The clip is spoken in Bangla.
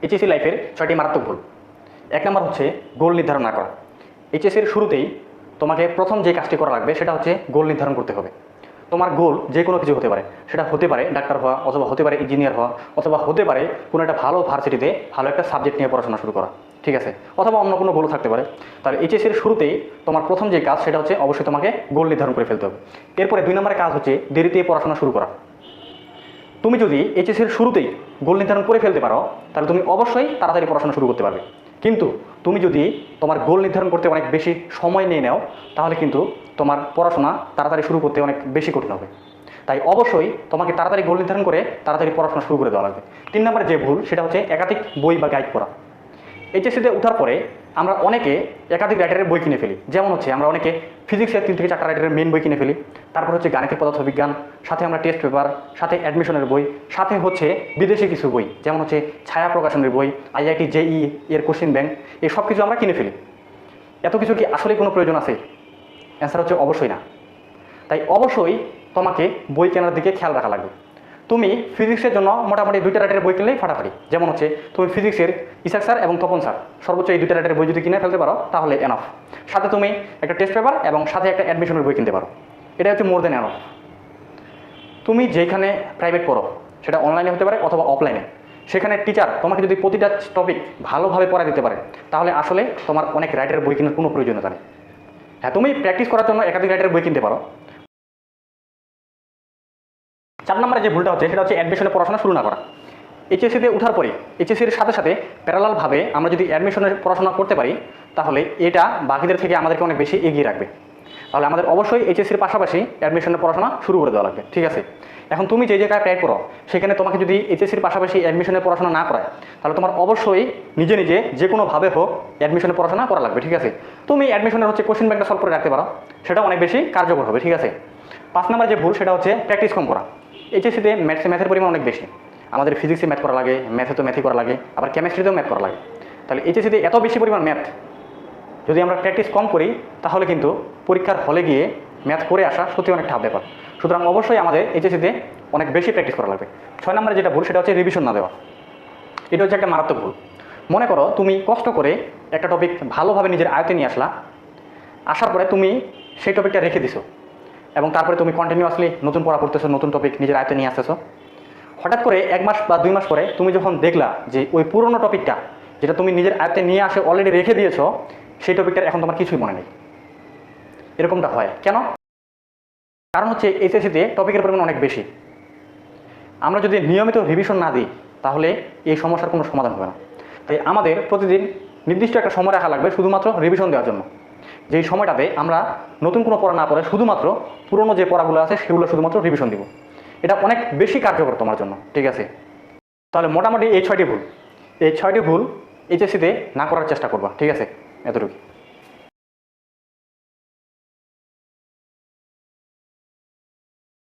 এইচএসসি লাইফের 6টি মারাত্মক ভুল। এক নম্বর হচ্ছে গোল নির্ধারণ না করা। এইচএসসির শুরুতেই তোমাকে প্রথম যে কাজটি করা লাগবে সেটা হচ্ছে গোল নির্ধারণ করতে হবে। তোমার গোল যে কোনো কিছু হতে পারে, সেটা হতে পারে ডাক্তার হওয়া, অথবা হতে পারে ইঞ্জিনিয়ার হওয়া, অথবা হতে পারে কোনো একটা ভালো ভার্সিটিতে ভালো একটা সাবজেক্ট নিয়ে পড়াশোনা শুরু করা, ঠিক আছে, অথবা অন্য কোনো গোল থাকতে পারে। তাহলে এইচএসসির শুরুতেই তোমার প্রথম যে কাজ সেটা হচ্ছে অবশ্যই তোমাকে গোল নির্ধারণ করে ফেলতে হবে। এরপরে 2 নম্বরের কাজ হচ্ছে দেরিতে পড়াশোনা শুরু করা। তুমি যদি এইচএসসির শুরুতেই গোল নির্ধারণ করে ফেলতে পারো তাহলে তুমি অবশ্যই তাড়াতাড়ি পড়াশোনা শুরু করতে পারবে। কিন্তু তুমি যদি তোমার গোল নির্ধারণ করতে অনেক বেশি সময় নিয়ে নাও তাহলে কিন্তু তোমার পড়াশোনা তাড়াতাড়ি শুরু করতে অনেক বেশি কঠিন হবে। তাই অবশ্যই তোমাকে তাড়াতাড়ি গোল নির্ধারণ করে তাড়াতাড়ি পড়াশোনা শুরু করে দেওয়া লাগবে। 3 নম্বরে যে ভুল সেটা হচ্ছে একাধিক বই বা গাইড পড়া। এইচএসসিতে ওঠার পরে আমরা অনেকে একাধিক রাইটারের বই কিনে ফেলি। যেমন হচ্ছে আমরা অনেকে ফিজিক্সের 3 থেকে 4টা রাইটারের মেন বই কিনে ফেলি, তারপর হচ্ছে গাণিতিক পদার্থবিজ্ঞান, সাথে আমরা টেস্ট পেপার, সাথে অ্যাডমিশনের বই, সাথে হচ্ছে বিদেশি কিছু বই যেমন হচ্ছে ছায়া প্রকাশনের বই, আইআইটি জেই এর কোশ্চেন ব্যাংক, এই সব কিছু আমরা কিনে ফেলি। এত কিছুর কি আসলে কোনো প্রয়োজন আছে? অ্যান্সার হচ্ছে অবশ্যই না। তাই অবশ্যই তোমাকে বই কেনার দিকে খেয়াল রাখা লাগবে। তুমি ফিজিক্সের জন্য মোটামুটি 2টা রাইটারের বই কিনলেই ফাটাফাটি। যেমন হচ্ছে তুমি ফিজিক্সের ইসাক স্যার এবং তপন স্যার সর্বোচ্চ এই 2টা রাইটারের বই যদি কিনে ফেলতে পারো তাহলে এনাফ। সাথে তুমি একটা টেস্ট পেপার এবং সাথে একটা অ্যাডমিশনের বই কিনতে পারো, এটা হচ্ছে মোর দেন এনাফ। তুমি যেখানে প্রাইভেট পড়ো সেটা অনলাইনে হতে পারে অথবা অফলাইনে, সেখানে টিচার তোমাকে যদি প্রতিটা টপিক ভালোভাবে পড়ায় দিতে পারে তাহলে আসলে তোমার অনেক রাইটারের বই কেনার কোনো প্রয়োজনীয়তা নেই। হ্যাঁ, তুমি প্র্যাকটিস করার জন্য একাধিক রাইটারের বই কিনতে পারো। 4 নম্বরে যে ভুলটা হচ্ছে সেটা হচ্ছে অ্যাডমিশনে পড়াশোনা শুরু না করা। এইচএসসিতে ওঠার পরে এইচএসসির সাথে সাথে প্যারালালভাবে আমরা যদি অ্যাডমিশনের পড়াশোনা করতে পারি তাহলে এটা বাকিদের থেকে আমাদেরকে অনেক বেশি এগিয়ে রাখবে। তাহলে আমাদের অবশ্যই এইচএসসির পাশাপাশি অ্যাডমিশনের পড়াশোনা শুরু করে দেওয়া লাগবে, ঠিক আছে। এখন তুমি যে জায়গায় প্রায় পড়ো সেখানে তোমাকে যদি এইচএসসির পাশাপাশি অ্যাডমিশনের পড়াশোনা না করায় তাহলে তোমার অবশ্যই নিজে নিজে যে কোনোভাবে হোক অ্যাডমিশনের পড়াশোনা করা লাগবে, ঠিক আছে। তুমি অ্যাডমিশনের হচ্ছে কোশ্চেন ব্যাংকটা সলভ করে রাখতে পারো, সেটা অনেক বেশি কার্যকর হবে, ঠিক আছে। 5 নম্বর যে ভুল সেটা হচ্ছে প্র্যাকটিস কম করা। এইচএসসিতে ম্যাথের পরিমাণ অনেক বেশি। আমাদের ফিজিক্সে ম্যাথ করা লাগে, ম্যাথে তো ম্যাথই করা লাগে, আবার কেমিস্ট্রিতেও ম্যাথ করা লাগে। তাহলে এইচএসসিতে এত বেশি পরিমাণ ম্যাথ যদি আমরা প্র্যাকটিস কম করি তাহলে কিন্তু পরীক্ষার হলে গিয়ে ম্যাথ করে আসা সত্যি অনেক টাফ ব্যাপার। সুতরাং অবশ্যই আমাদের এইচএসসিতে অনেক বেশি প্র্যাকটিস করা লাগবে। 6 নম্বরে যেটা ভুল সেটা হচ্ছে রিভিশন না দেওয়া। এটা হচ্ছে একটা মারাত্মক ভুল। মনে করো তুমি কষ্ট করে একটা টপিক ভালোভাবে নিজের আয়ত্তে নিয়ে আসার পরে তুমি সেই টপিকটা রেখে দিছো এবং তারপরে তুমি কন্টিনিউয়াসলি নতুন পড়া পড়তেছো, নতুন টপিক নিজের আয়ত্তে নিয়ে আসতেছো। হঠাৎ করে 1 মাস বা 2 মাস পরে তুমি যখন দেখলা যে ওই পুরনো টপিকটা যেটা তুমি নিজের আয়ত্তে নিয়ে আসে অলরেডি রেখে দিয়েছো সেই টপিকটার এখন তোমার কিছুই মনে নেই। এরকমটা হয় কেন? কারণ হচ্ছে এইচএসসিতে টপিকের পরিমাণ অনেক বেশি। আমরা যদি নিয়মিত রিভিশন না দিই তাহলে এই সমস্যার কোনো সমাধান হবে না। তাই আমাদের প্রতিদিন নির্দিষ্ট একটা সময় রাখা লাগবে শুধুমাত্র রিভিশন দেওয়ার জন্য, যেই সময়টাতে আমরা নতুন কোনো পড়া না পড়ে শুধুমাত্র পুরনো যে পড়াগুলো আছে সেগুলো শুধুমাত্র রিভিশন দিব। এটা অনেক বেশি কার্যকর তোমার জন্য, ঠিক আছে। তাহলে মোটামুটি এই 6টি ভুল এইচএসসিতে না করার চেষ্টা করবা, ঠিক আছে। এতটুকু।